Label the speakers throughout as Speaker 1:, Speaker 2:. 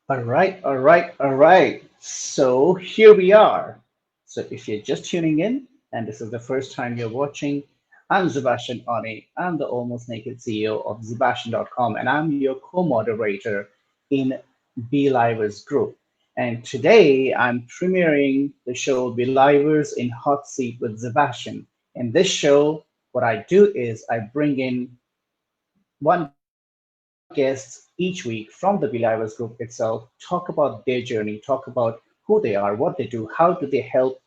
Speaker 1: All right. So here we are. So if you're just tuning in and this is the first time you're watching, I'm Szebastian Onne. I'm the Almost Naked CEO of Szebastian.com, and I'm your co-moderator in Belivers Group. And today I'm premiering the show Belivers in Hot Seat with Sebastian. In this show, what I do is I bring in one guest each week from the Believers Group itself, talk about their journey, talk about who they are, what they do, how do they help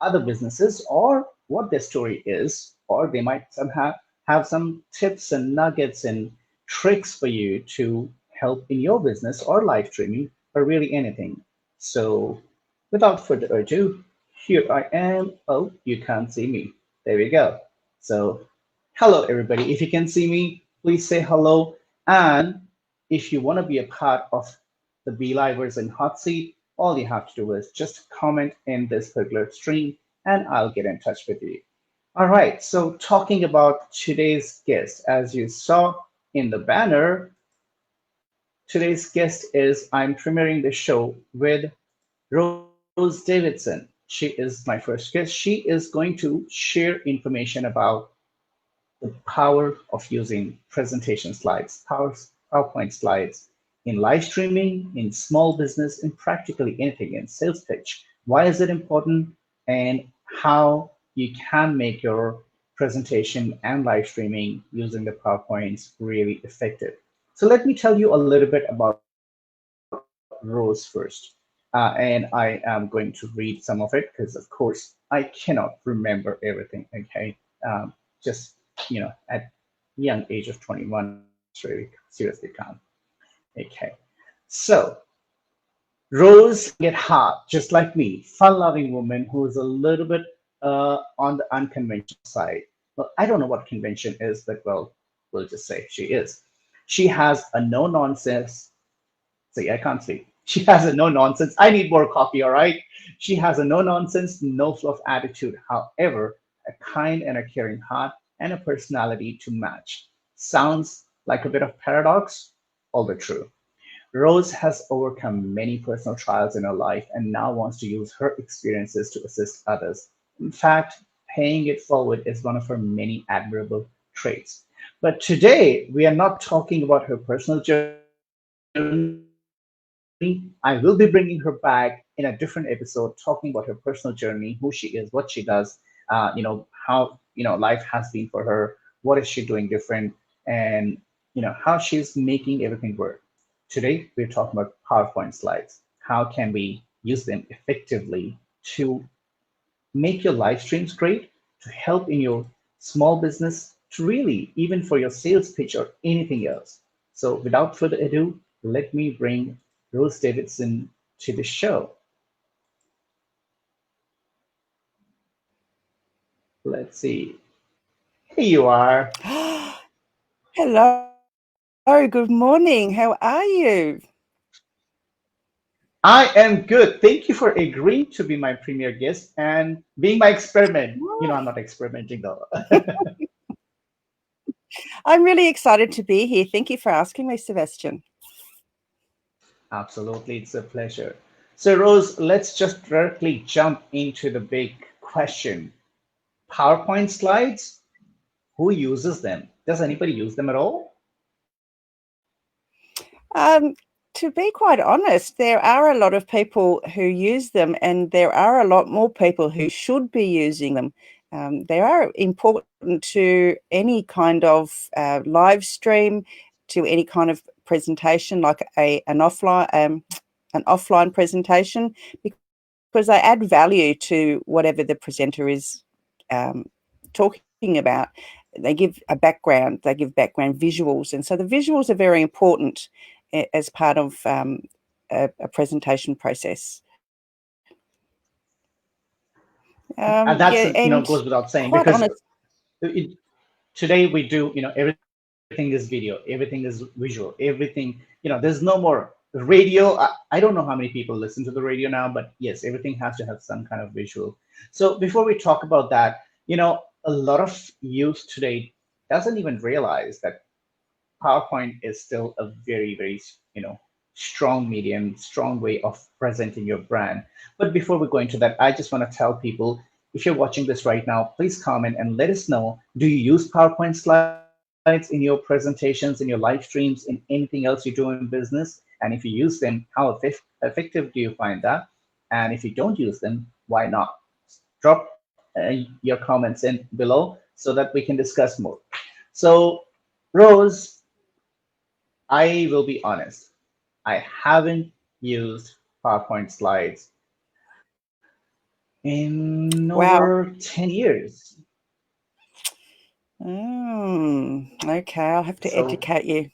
Speaker 1: other businesses, or what their story is, or they might somehow have some tips and nuggets and tricks for you to help in your business or live streaming or really anything. So, without further ado, here I am. Oh, you can't see me. There we go. So, hello, everybody. If you can see me, please say hello. And if you want to be a part of the Be Livers and Hot Seat, all you have to do is just comment in this particular stream and I'll get in touch with you. All right, so talking about today's guest, as you saw in the banner, today's guest is I'm premiering the show with Rose Davidson. She is my first guest. She is going to share information about the power of using presentation slides, PowerPoint slides in live streaming, in small business, in practically anything, in sales pitch. Why is it important and how you can make your presentation and live streaming using the PowerPoints really effective. So let me tell you a little bit about Rose first. And I am going to read some of it because, of course, I cannot remember everything. Okay. Just, at young age of 21, I really seriously can't. Okay. So, Rose get hot, just like me, fun-loving woman who is a little bit on the unconventional side. Well, I don't know what convention is, but well, we'll just say she is. She has a no-nonsense. See, I can't speak. She has a no nonsense. I need more coffee, all right? She has a no nonsense, no fluff attitude. However, a kind and a caring heart and a personality to match. Sounds like a bit of paradox, all but true. Rose has overcome many personal trials in her life and now wants to use her experiences to assist others. In fact, paying it forward is one of her many admirable traits. But today, we are not talking about her personal journey. I will be bringing her back in a different episode, talking about her personal journey, who she is, what she does, how life has been for her, what is she doing different, and how she's making everything work. Today, we're talking about PowerPoint slides. How can we use them effectively to make your live streams great, to help in your small business, to really, even for your sales pitch or anything else. So, without further ado, let me bring Rose Davidson to the show. Let's see. Here you are.
Speaker 2: Hello, good morning. How are you?
Speaker 1: I am good. Thank you for agreeing to be my premier guest and being my experiment. I'm not experimenting though.
Speaker 2: I'm really excited to be here. Thank you for asking me, Sebastian.
Speaker 1: Absolutely, it's a pleasure. So, Rose, let's just directly jump into the big question. PowerPoint slides, who uses them? Does anybody use them at all?
Speaker 2: Um, to be quite honest, there are a lot of people who use them, and there are a lot more people who should be using them. They are important to any kind of live stream, to any kind of presentation, like an offline presentation, because they add value to whatever the presenter is um, talking about. They give a background, they give background visuals, and so the visuals are very important as part of a presentation process.
Speaker 1: And
Speaker 2: Yeah,
Speaker 1: that's,
Speaker 2: and
Speaker 1: goes without saying
Speaker 2: quite
Speaker 1: because
Speaker 2: honest,
Speaker 1: today we do, everything is video, everything is visual, everything, there's no more radio. I don't know how many people listen to the radio now, but yes, everything has to have some kind of visual. So before we talk about that, a lot of youth today doesn't even realize that PowerPoint is still a very, very, strong medium, strong way of presenting your brand. But before we go into that, I just want to tell people, if you're watching this right now, please comment and let us know, do you use PowerPoint slides in your presentations, in your live streams, in anything else you do in business? And if you use them, how effective do you find that? And if you don't use them, why not? Drop your comments in below so that we can discuss more. So, Rose, I will be honest, I haven't used PowerPoint slides in
Speaker 2: Wow.
Speaker 1: over 10 years.
Speaker 2: Okay, I'll have to
Speaker 1: So,
Speaker 2: educate you.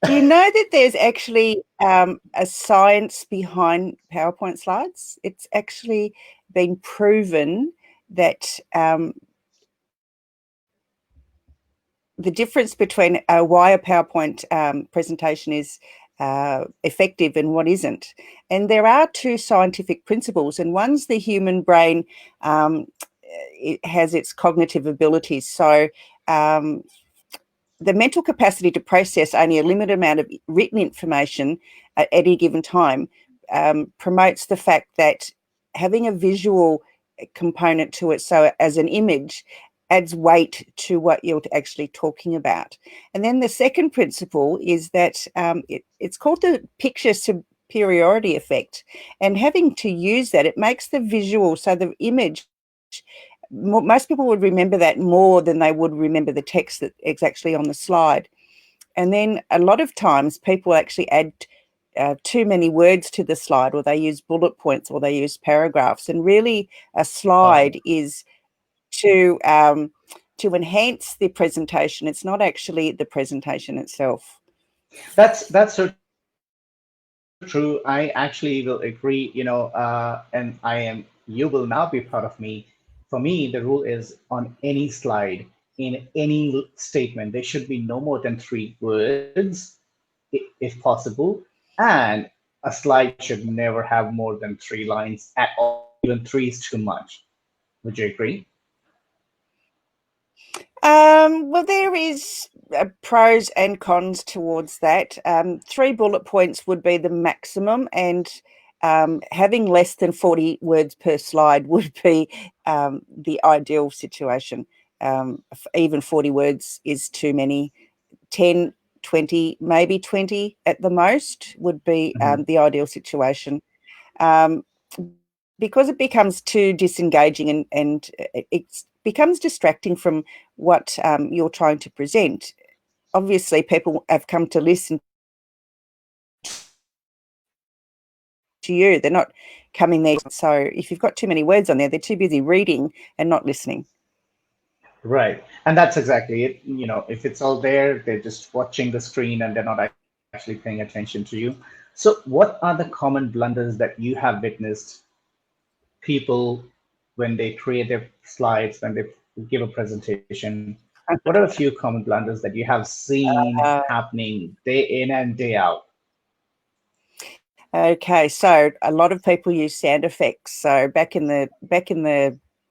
Speaker 2: Do you know that there's actually a science behind PowerPoint slides? It's actually been proven that the difference between why a PowerPoint presentation is effective and what isn't. And there are two scientific principles, and one's the human brain. It has its cognitive abilities. So the mental capacity to process only a limited amount of written information at any given time promotes the fact that having a visual component to it, so as an image, adds weight to what you're actually talking about. And then the second principle is that it's called the picture superiority effect. And having to use that, it makes the visual, so the image, most people would remember that more than they would remember the text that is actually on the slide. And then a lot of times people actually add too many words to the slide, or they use bullet points, or they use paragraphs. And really, a slide
Speaker 1: oh,
Speaker 2: is to enhance the presentation. It's not actually the presentation itself.
Speaker 1: that's so true. I actually will agree, and you will now be proud of me. For me, the rule is on any slide, in any statement, there should be no more than 3 words, if possible, and a slide should never have more than 3 lines at all. Even three is too much. Would you agree?
Speaker 2: Well, there is pros and cons towards that. 3 bullet points would be the maximum, and having less than 40 words per slide would be the ideal situation. Even 40 words is too many. 10, 20, maybe 20 at the most would be
Speaker 1: Mhm.
Speaker 2: the ideal situation. Um, because it becomes too disengaging, and it becomes distracting from what you're trying to present. Obviously, people have come to listen to you. They're not coming there. So if you've got too many words on there, they're too busy reading and not listening.
Speaker 1: Right. And that's exactly it. If it's all there, they're just watching the screen and they're not actually paying attention to you. So, what are the common blunders that you have witnessed people when they create their slides, when they give a presentation? What are a few common blunders that you have seen
Speaker 2: Uh,
Speaker 1: happening day in and day out?
Speaker 2: Okay, so a lot of people use sound effects. So back in the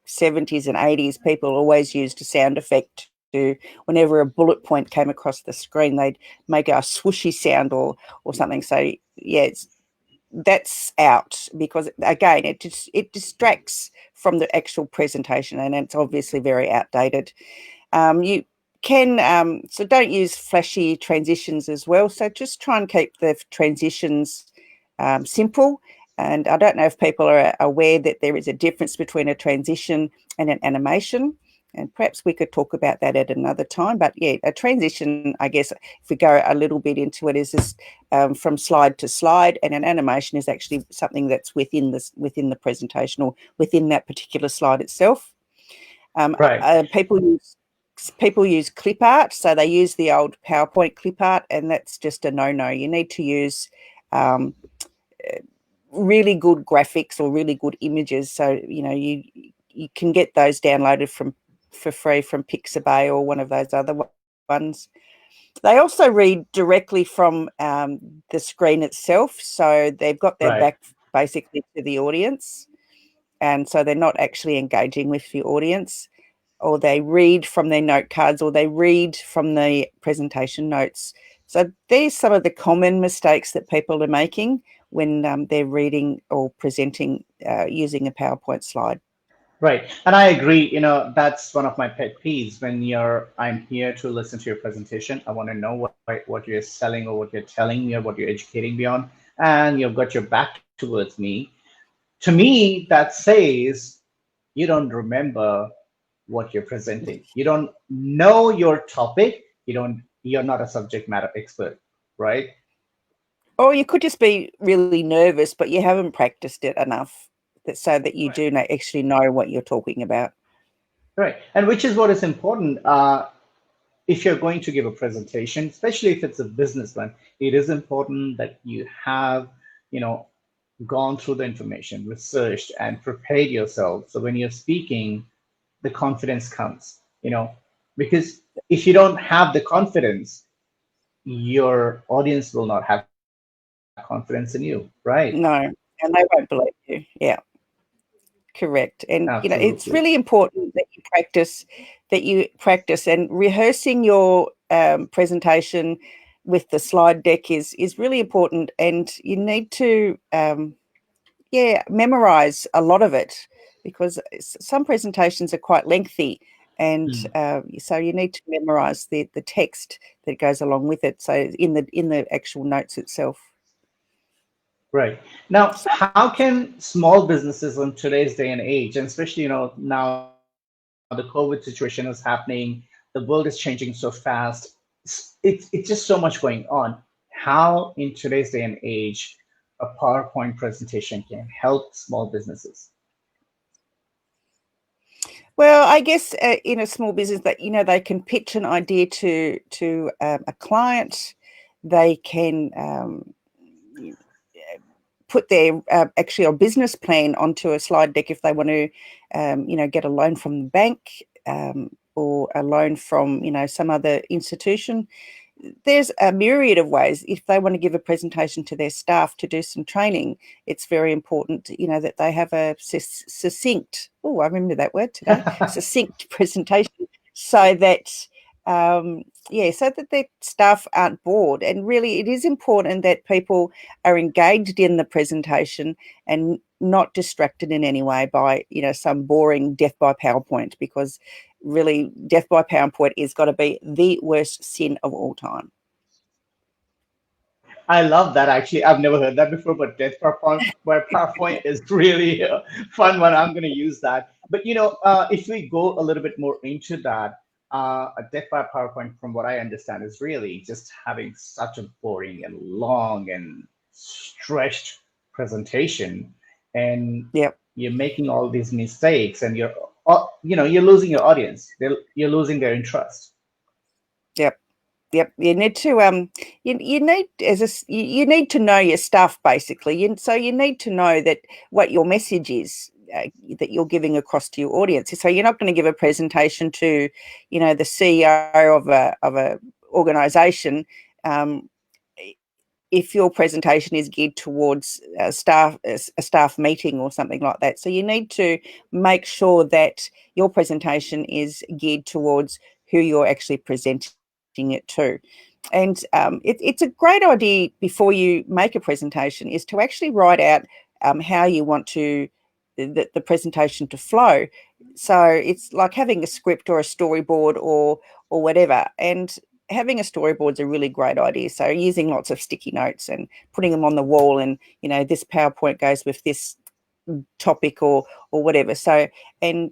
Speaker 2: 70s and 80s, people always used a sound effect to, whenever a bullet point came across the screen, they'd make a swooshy sound or something. So yeah, that's out, because again, it distracts from the actual presentation, and it's obviously very outdated. You can so don't use flashy transitions as well. So just try and keep the transitions simple. And I don't know if people are aware that there is a difference between a transition and an animation. And perhaps we could talk about that at another time. But yeah, a transition, I guess, if we go a little bit into it, is just from slide to slide, and an animation is actually something that's within the presentation, or within that particular slide itself. Um,
Speaker 1: Right.
Speaker 2: people use clip art, so they use the old PowerPoint clip art, and that's just a no-no. You need to use um, really good graphics or really good images. So you can get those downloaded for free from Pixabay or one of those other ones. They also read directly from the screen itself, so they've got their
Speaker 1: Right.
Speaker 2: back basically to the audience, and so they're not actually engaging with the audience. Or they read from their note cards, or they read from the presentation notes. So there's some of the common mistakes that people are making when they're reading or presenting using a PowerPoint slide.
Speaker 1: Right. And I agree, that's one of my pet peeves when I'm here to listen to your presentation. I want to know what you're selling or what you're telling me or what you're educating me on. And you've got your back towards me. To me, that says you don't remember what you're presenting. You don't know your topic. You're not a subject matter expert, right?
Speaker 2: Or you could just be really nervous, but you haven't practiced it enough so that you
Speaker 1: Right.
Speaker 2: do actually know what you're talking about.
Speaker 1: Right. And which is what is important. If you're going to give a presentation, especially if it's a business one, it is important that you have, you know, gone through the information, researched, and prepared yourself. So when you're speaking, the confidence comes, because if you don't have the confidence, your audience will not have confidence in you, right?
Speaker 2: No, and they won't believe you. Yeah, correct. And
Speaker 1: Absolutely.
Speaker 2: it's really important that you practice and rehearsing your presentation with the slide deck is really important. And you need to memorize a lot of it because some presentations are quite lengthy, and
Speaker 1: Mm.
Speaker 2: so you need to memorize the text that goes along with it. So in the actual notes itself.
Speaker 1: Right. Now,
Speaker 2: So,
Speaker 1: how can small businesses in today's day and age, and especially, now the COVID situation is happening, the world is changing so fast, it's just so much going on. How in today's day and age a PowerPoint presentation can help small businesses?
Speaker 2: well, I guess in a small business that they can pitch an idea to a client, they can put their actually a business plan onto a slide deck if they want to, get a loan from the bank, or a loan from some other institution. There's a myriad of ways. If they want to give a presentation to their staff to do some training, it's very important, that they have a succinct. Oh, I remember that word today. Succinct presentation, so that so that their staff aren't bored. And really, it is important that people are engaged in the presentation and not distracted in any way by some boring death by PowerPoint, because really death by PowerPoint is got to be the worst sin of all time.
Speaker 1: I love that. Actually, I've never heard that before, but Death by PowerPoint is really a fun one. I'm going to use that. But if we go a little bit more into that, a Death by PowerPoint, from what I understand, is really just having such a boring and long and stretched presentation, and
Speaker 2: Yep.
Speaker 1: you're making all these mistakes, and you're losing your audience. You're losing their interest.
Speaker 2: Yep. Yep, you need to you need you need to know your stuff basically. So you need to know that what your message is, that you're giving across to your audience. So you're not going to give a presentation to, the CEO of a organization, um, if your presentation is geared towards a staff meeting or something like that. So you need to make sure that your presentation is geared towards who you're actually presenting it to. And it's a great idea before you make a presentation is to actually write out how you want the presentation to flow. So it's like having a script or a storyboard or whatever. And having a storyboard is a really great idea. So using lots of sticky notes and putting them on the wall, and this PowerPoint goes with this topic or whatever. So, and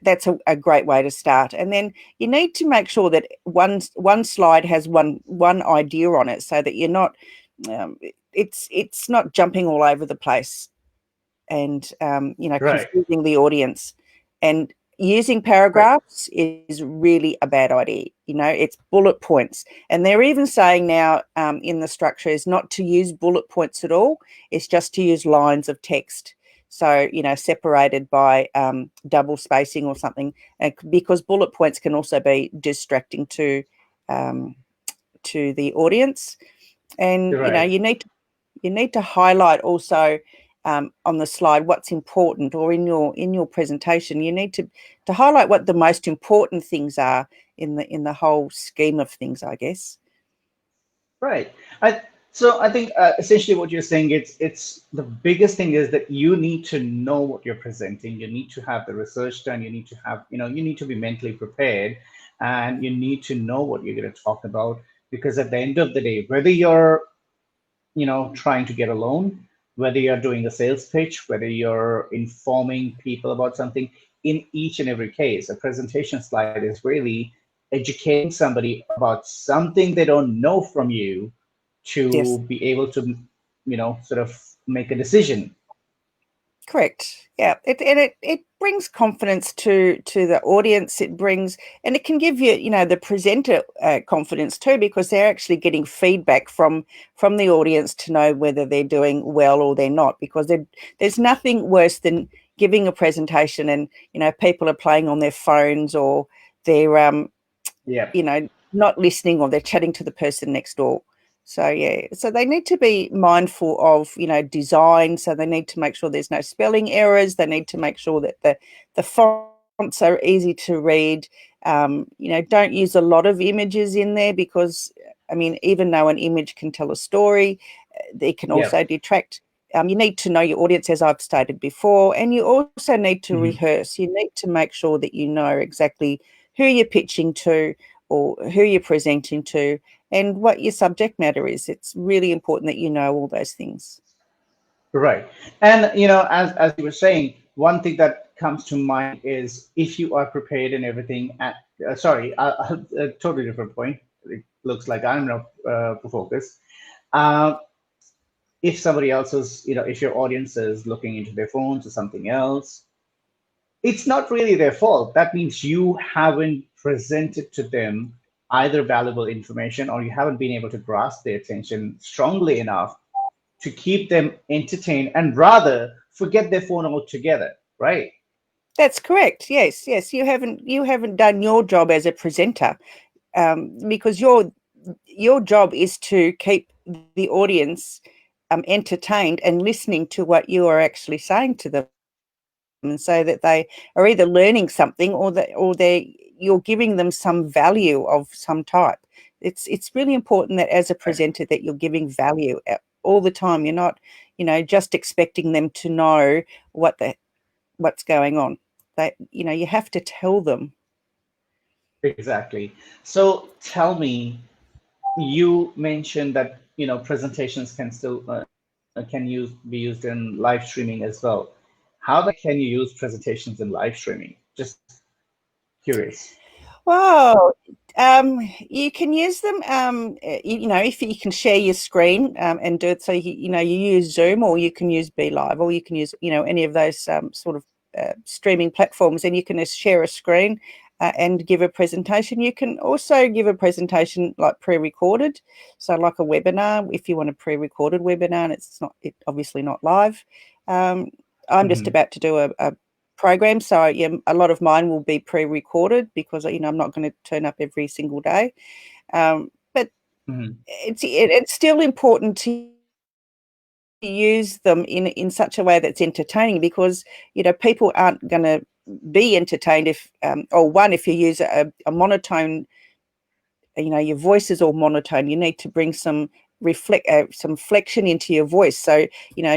Speaker 2: that's a great way to start. And then you need to make sure that one slide has one idea on it, so that you're not it's not jumping all over the place and
Speaker 1: Right.
Speaker 2: confusing the audience. And using
Speaker 1: Right.
Speaker 2: paragraphs is really a bad idea. It's bullet points, and they're even saying now in the structure is not to use bullet points at all. It's just to use lines of text, so separated by double spacing or something, because bullet points can also be distracting um, to the audience. And
Speaker 1: You're right.
Speaker 2: you need to highlight also on the slide what's important, or in your presentation you need to highlight what the most important things are in the whole scheme of things, I guess.
Speaker 1: Right. So I think essentially what you're saying, it's the biggest thing is that you need to know what you're presenting. You need to have the research done. You need to have, you need to be mentally prepared, and you need to know what you're going to talk about. Because at the end of the day, whether you're trying to get a loan, whether you're doing a sales pitch, whether you're informing people about something, in each and every case, a presentation slide is really educating somebody about something they don't know from you to
Speaker 2: Yes.
Speaker 1: be able to, sort of make a decision.
Speaker 2: Correct. Yeah. It brings confidence to the audience. It brings, and it can give you, the presenter confidence too, because they're actually getting feedback from the audience to know whether they're doing well or they're not. Because there's nothing worse than giving a presentation and people are playing on their phones, or they're
Speaker 1: Yeah.
Speaker 2: not listening, or they're chatting to the person next door. So yeah, so they need to be mindful of, design. So they need to make sure there's no spelling errors. They need to make sure that the fonts are easy to read. Don't use a lot of images in there, because I mean, even though an image can tell a story, they can
Speaker 1: Yeah.
Speaker 2: also detract. You need to know your audience, as I've stated before, and you also need to
Speaker 1: Mhm.
Speaker 2: rehearse. You need to make sure that you know exactly who you're pitching to, or who you're presenting to, and what your subject matter is. It's really important that you know all those things.
Speaker 1: Right. And as you were saying, one thing that comes to mind is if you are prepared and everything. Sorry, a totally different point. It looks like I'm not focused. Uh, if somebody else is, if your audience is looking into their phones or something else, it's not really their fault. That means you haven't presented to them either valuable information, or you haven't been able to grasp their attention strongly enough to keep them entertained and rather forget their phone altogether, right?
Speaker 2: That's correct. Yes, yes. You haven't done your job as a presenter, because your job is to keep the audience entertained and listening to what you are actually saying to them, and so that they are either learning something, or you're giving them some value of some type. It's really important that as a
Speaker 1: Right.
Speaker 2: presenter that you're giving value all the time. You're not, just expecting them to know what the what's going on. That you have to tell them.
Speaker 1: Exactly. So tell me, you mentioned that presentations can still be used in live streaming as well. How the heck can you use presentations in live streaming? Just curious.
Speaker 2: Well, you can use them. If you can share your screen and do it, so you use Zoom, or you can use Be Live, or you can use any of those sort of streaming platforms, and you can just share a screen and give a presentation. You can also give a presentation like pre-recorded, so like a webinar. If you want a pre-recorded webinar, and it obviously not live. Um, I'm just
Speaker 1: Hmm.
Speaker 2: about to do a program. So yeah, a lot of mine will be pre-recorded, because I'm not going to turn up every single day. But
Speaker 1: Hmm.
Speaker 2: it's still important to use them in such a way that's entertaining, because people aren't going to be entertained if or one, if you use a monotone, your voice is all monotone. You need to bring some flexion into your voice. So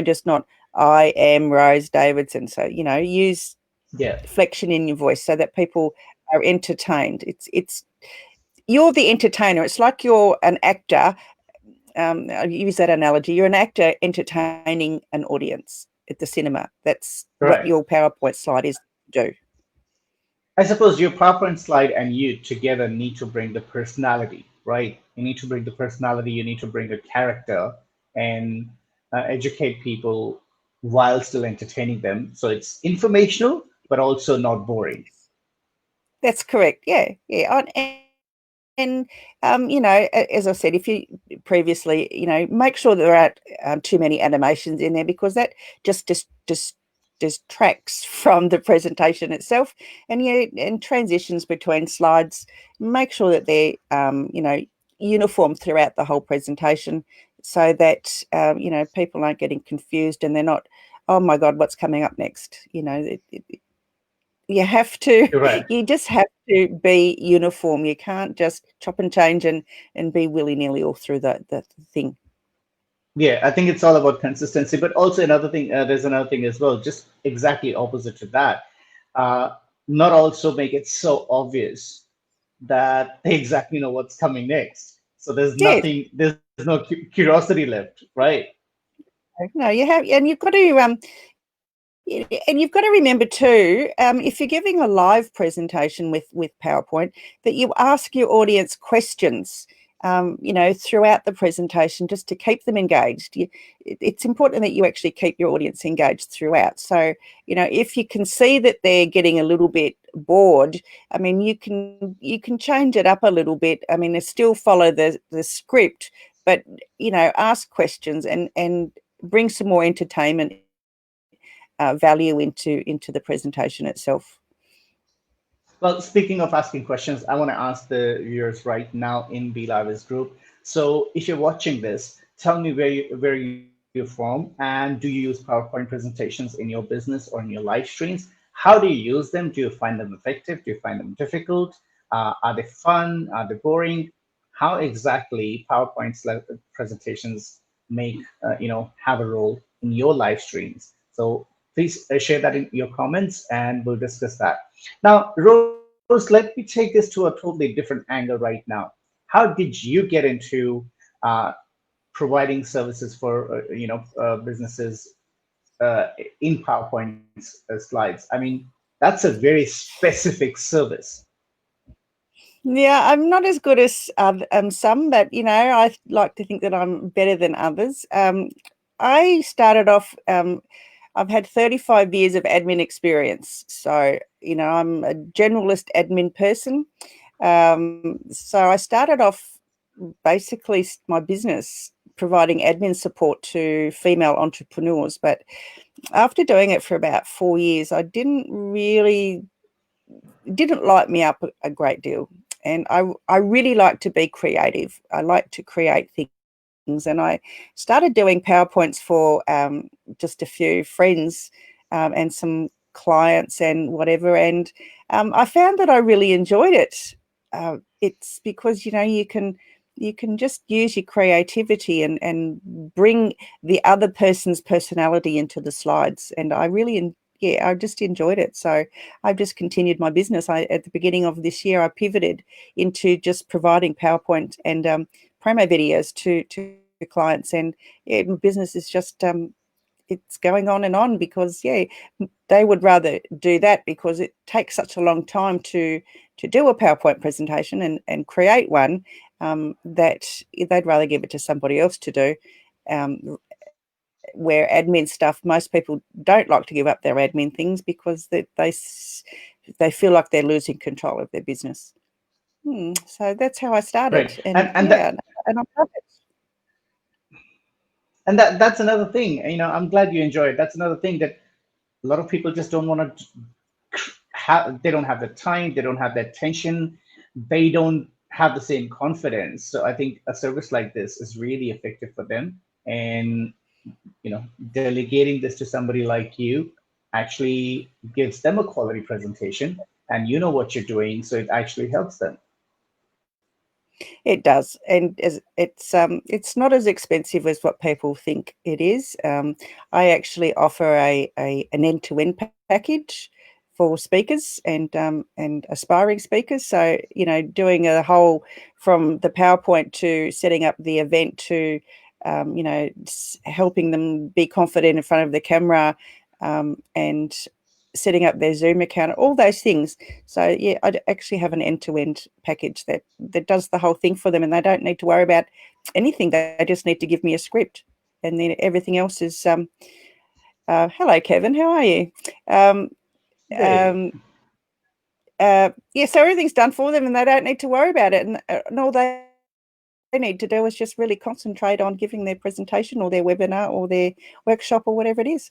Speaker 2: just not, I am Rose Davidson. So use
Speaker 1: Yeah.
Speaker 2: flexion in your voice so that people are entertained. It's you're the entertainer. It's like you're an actor. I use that analogy. You're an actor entertaining an audience at the cinema. That's what
Speaker 1: Right.
Speaker 2: your PowerPoint slide is to do.
Speaker 1: I suppose your PowerPoint slide and you together need to bring the personality, right? You need to bring the personality, you need to bring a character and educate people while still entertaining them. So it's informational, but also not boring.
Speaker 2: That's correct. Yeah, yeah. And as I said, if you previously, make sure there aren't too many animations in there, because that just distracts from the presentation itself. And and transitions between slides, make sure that they're uniform throughout the whole presentation, so that people aren't getting confused, and they're not, oh my God, what's coming up next? You have to,
Speaker 1: You're right.
Speaker 2: you just have to be uniform. You can't just chop and change and be willy-nilly all through the thing.
Speaker 1: Yeah, I think it's all about consistency, but also another thing, there's another thing as well, just exactly opposite to that. Uh, Not also make it so obvious that they exactly know what's coming next. So
Speaker 2: Yes.
Speaker 1: there's no curiosity left, right?
Speaker 2: No, you have, and you've got to and you've got to remember too, if you're giving a live presentation with PowerPoint, that you ask your audience questions, throughout the presentation, just to keep them engaged. It's important that you actually keep your audience engaged throughout. So, if you can see that they're getting a little bit bored, I mean, you can change it up a little bit. I mean, they still follow the script, but ask questions and bring some more entertainment value into the presentation itself.
Speaker 1: Well, speaking of asking questions, I want to ask the viewers right now in Be Live's group. So if you're watching this, tell me where you're from, and do you use PowerPoint presentations in your business or in your live streams? How do you use them? Do you find them effective? Do you find them difficult? Are they fun? Are they boring? How exactly PowerPoint presentations make have a role in your live streams? So please share that in your comments, and we'll discuss that. Now, Rose, let me take this to a totally different angle right now. How did you get into uh, providing services for businesses in PowerPoint slides? I mean, that's a very specific service.
Speaker 2: Yeah, I'm not as good as some, but I like to think that I'm better than others. I started off. I've had 35 years of admin experience, so I'm a generalist admin person. So I started off basically my business providing admin support to female entrepreneurs, but after doing it for about 4 years, I didn't light me up a great deal. And I really like to be creative. I like to create things. And I started doing PowerPoints for just a few friends and some clients and whatever. And I found that I really enjoyed it. It's because, you can just use your creativity and bring the other person's personality into the slides. And I just enjoyed it. So I've just continued my business. At the beginning of this year, I pivoted into just providing PowerPoint and promo videos to clients, and my business is just it's going on and on because they would rather do that because it takes such a long time to do a PowerPoint presentation and create one, that they'd rather give it to somebody else to do. Where admin stuff, most people don't like to give up their admin things because they feel like they're losing control of their business. So that's how I started,
Speaker 1: Right.
Speaker 2: and and I love it.
Speaker 1: That's another thing. I'm glad you enjoy it. That's another thing that a lot of people just don't want to have. They don't have the time. They don't have the attention. They don't have the same confidence. So I think a service like this is really effective for them. And delegating this to somebody like you actually gives them a quality presentation, and you know what you're doing, so it actually helps them.
Speaker 2: It does, and it's not as expensive as what people think it is. I actually offer an end-to-end package for speakers and aspiring speakers. So doing a whole from the PowerPoint to setting up the event to helping them be confident in front of the camera, and setting up their Zoom account, all those things. So yeah, I actually have an end-to-end package that does the whole thing for them, and they don't need to worry about anything. They just need to give me a script, and then everything else is. Hello, Kevin. How are you? Um,
Speaker 1: Hey.
Speaker 2: um, yeah, so everything's done for them, and they don't need to worry about it. And all they need to do is just really concentrate on giving their presentation or their webinar or their workshop or whatever it is.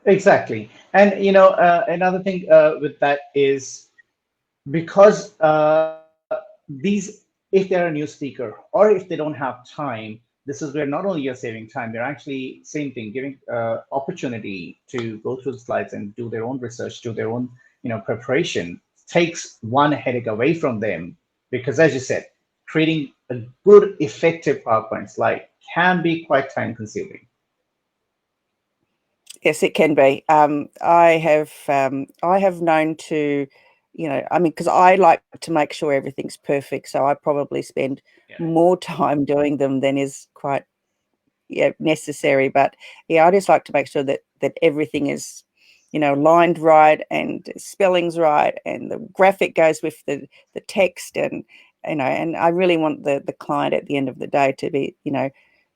Speaker 1: Exactly. And another thing with that is, because if they're a new speaker or if they don't have time, this is where not only you're saving time, they're actually same thing, giving opportunity to go through the slides and do their own research, do their own preparation takes one headache away from them. Because as you said, creating a good, effective PowerPoint slide can be quite time consuming.
Speaker 2: Yes, it can be. I have known to, I mean, because I like to make sure everything's perfect, so I probably spend
Speaker 1: Yeah.
Speaker 2: more time doing them than is quite necessary. But I just like to make sure that everything is, lined right and spelling's right and the graphic goes with the text, and and I really want the client at the end of the day to be,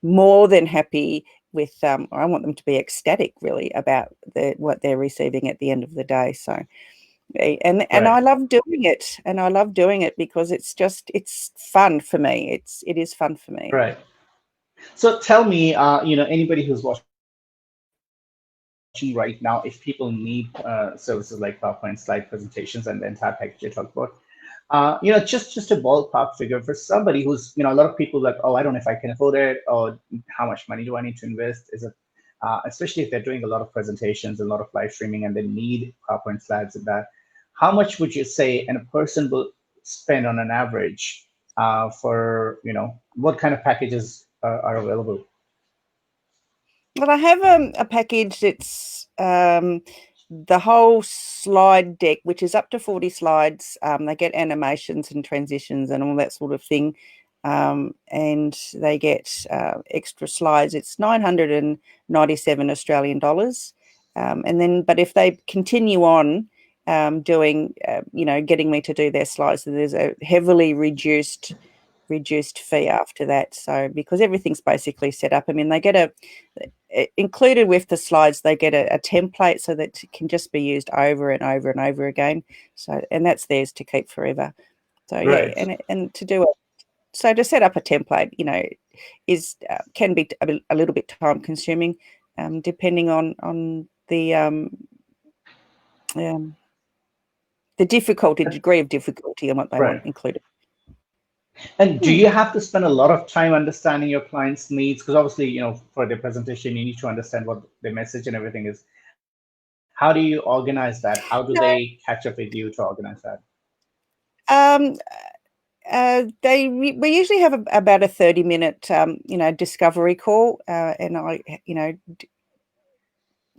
Speaker 2: more than happy with, I want them to be ecstatic really about what they're receiving at the end of the day. So and
Speaker 1: Right.
Speaker 2: I love doing it, because it's fun for me. It is fun for me.
Speaker 1: Right. So tell me, anybody who's watching right now, if people need services like PowerPoint slide presentations and the entire package you talked about, just a ballpark figure for somebody who's, a lot of people like, oh, I don't know if I can afford it, or how much money do I need to invest? Is it, especially if they're doing a lot of presentations, a lot of live streaming, and they need PowerPoint slides and that. How much would you say and a person will spend on an average for, what kind of packages are available?
Speaker 2: Well, I have a package that's the whole slide deck, which is up to 40 slides. They get animations and transitions and all that sort of thing. And they get extra slides. It's 997 Australian dollars. And then, but if they continue on doing, getting me to do their slides, so there's a heavily reduced fee after that. So because everything's basically set up, I mean, they get included with the slides, they get a template so that it can just be used over and over and over again. So, and that's theirs to keep forever. So yeah,
Speaker 1: Right.
Speaker 2: and to do it, so to set up a template, is can be a little bit time consuming, depending on the difficulty, degree of difficulty, and what they want
Speaker 1: Right.
Speaker 2: included.
Speaker 1: And do
Speaker 2: Hmm.
Speaker 1: you have to spend a lot of time understanding your client's needs? Because obviously, for the presentation, you need to understand what the message and everything is. How do you organize that? How do they catch up with you to organize that?
Speaker 2: No. We usually have about a 30-minute discovery call, and I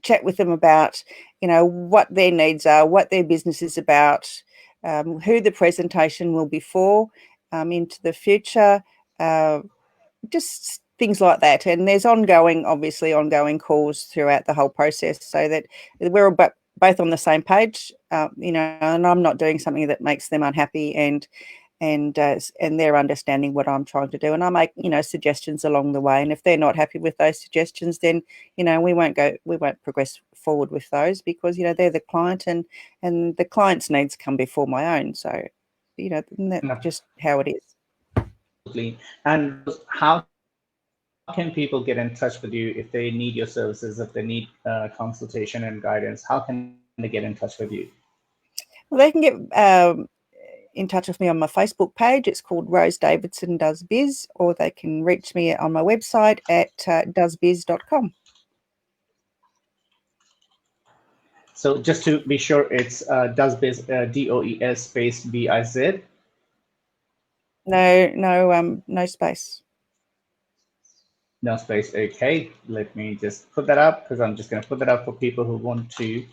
Speaker 2: chat with them about what their needs are, what their business is about, who the presentation will be for, into the future, uh, just things like that. And there's obviously ongoing calls throughout the whole process, so that we're both on the same page, and I'm not doing something that makes them unhappy, and they're understanding what I'm trying to do, and I make suggestions along the way. And if they're not happy with those suggestions, then we won't progress forward with those, because they're the client, and the client's needs come before my own. So that's just how it is.
Speaker 1: Absolutely. And Rose, how can people get in touch with you if they need your services, if they need consultation and guidance? How can they get in touch with you?
Speaker 2: Well, they can get in touch with me on my Facebook page. It's called Rose Davidson Does Biz, or they can reach me on my website at doesbiz.com.
Speaker 1: So just to be sure, it's does biz, DOES space BIZ.
Speaker 2: No space.
Speaker 1: No space. Okay, let me just put that up, because I'm just going to put that up for people who want to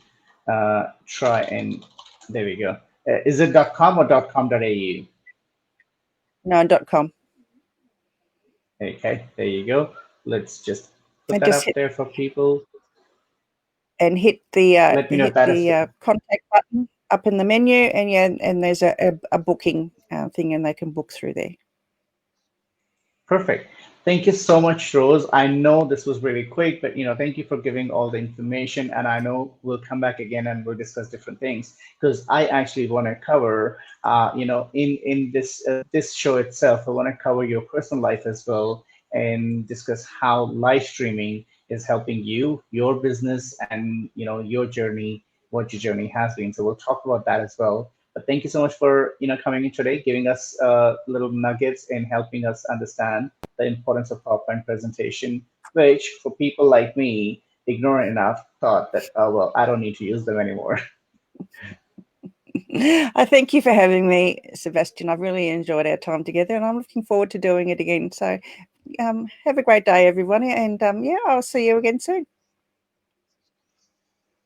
Speaker 1: try and. There we go. Is it .com or .com.au?
Speaker 2: No, .com.
Speaker 1: Okay, there you go. Let's just put
Speaker 2: I
Speaker 1: that
Speaker 2: just
Speaker 1: up there for people.
Speaker 2: hit the
Speaker 1: Let me know if that is
Speaker 2: contact button up in the menu, and there's a booking thing, and they can book through there.
Speaker 1: perfect. Thank you so much, Rose. I know this was really quick, but thank you for giving all the information. And I know we'll come back again and we'll discuss different things, because I actually want to cover, in this show itself, I want to cover your personal life as well, and discuss how live streaming is helping you, your business, and your journey, what your journey has been. So we'll talk about that as well. But thank you so much for coming in today, giving us little nuggets and helping us understand the importance of PowerPoint presentation, which for people like me, ignorant enough, thought that, oh, well, I don't need to use them anymore.
Speaker 2: I thank you for having me, Sebastian. I've really enjoyed our time together, and I'm looking forward to doing it again. So, have a great day, everyone, and yeah, I'll see you again soon.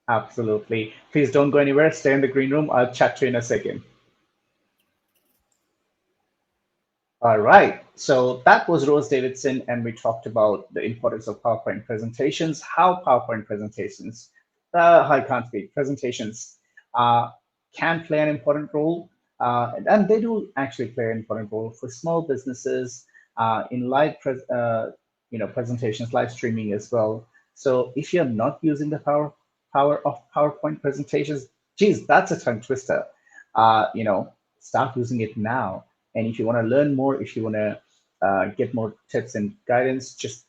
Speaker 1: Absolutely. Please don't go anywhere. Stay in the green room. I'll chat to you in a second. All right. So that was Rose Davidson, and we talked about the importance of PowerPoint presentations, how PowerPoint presentations, I can't speak, presentations uh, can play an important role. And they do actually play an important role for small businesses in presentations, live streaming as well. So if you're not using the power of PowerPoint presentations, geez, that's a tongue twister. Start using it now. And if you want to learn more, if you want to get more tips and guidance, just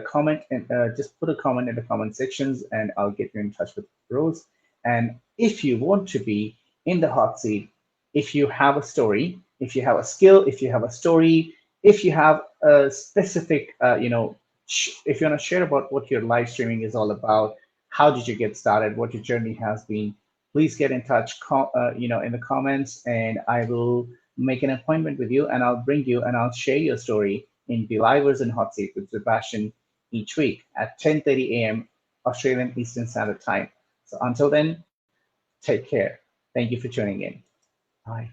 Speaker 1: comment and just put a comment in the comment sections, and I'll get you in touch with Rose. And if you want to be in the hot seat, if you have a story, if you have a skill, if you have a story, if you have a specific, if you want to share about what your live streaming is all about, how did you get started, what your journey has been, please get in touch, in the comments, and I will make an appointment with you, and I'll bring you and I'll share your story in Belivers and Hot Seat with Sebastian each week at 10:30 a.m. Australian Eastern Standard Time. So until then, take care. Thank you for tuning in. Bye.